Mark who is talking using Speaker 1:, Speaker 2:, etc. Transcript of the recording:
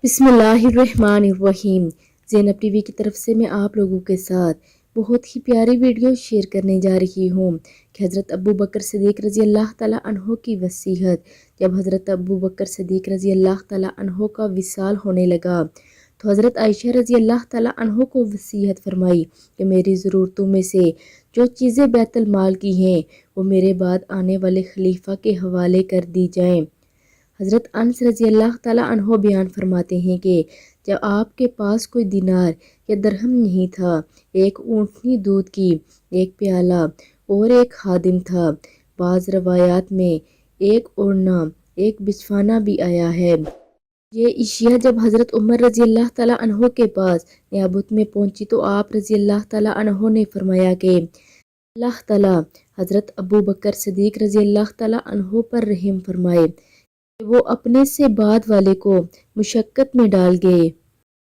Speaker 1: बिस्मिल्लाहिर्रहमानिर्रहीम। ज़ैनब टीवी की तरफ से मैं आप लोगों के साथ बहुत ही प्यारी वीडियो शेयर करने जा रही हूँ कि हज़रत अबू बकर सिद्दीक़ रज़ी अल्लाह ताला अन्हो की वसीयत। जब हज़रत अबू बकर सिद्दीक़ रज़ी अल्लाह ताला अन्हो का विसाल होने लगा तो हज़रत आयशा रज़ी अल्लाह ताला अन्हो को वसीयत फरमाई कि मेरी ज़रूरतों में से जो चीज़ें बैतुल माल की हैं वो मेरे बाद आने वाले खलीफा के हवाले कर दी जाएँ। हज़रत अनस रज़ी अल्लाह ताला अन्हो बयान फरमाते हैं कि जब आपके पास कोई दिनार या दरहम नहीं था, एक ऊँटनी दूध की, एक प्याला और एक खादिम था। बाज़ रवायात में एक ओढ़ना, एक बिछवाना भी आया है। ये इशिया जब हज़रत उमर रज़ी अल्लाह ताला अन्हो के पास नियाबत में पहुंची तो आप रज़ी अल्लाह ताला अन्हो ने फरमाया कि अल्लाह ताला हज़रत अबू बकर सिद्दीक़ रज़ी अल्लाह ताला अन्हो पर रहम फरमाए, वो अपने से बाद वाले को मुशक्कत में डाल गए।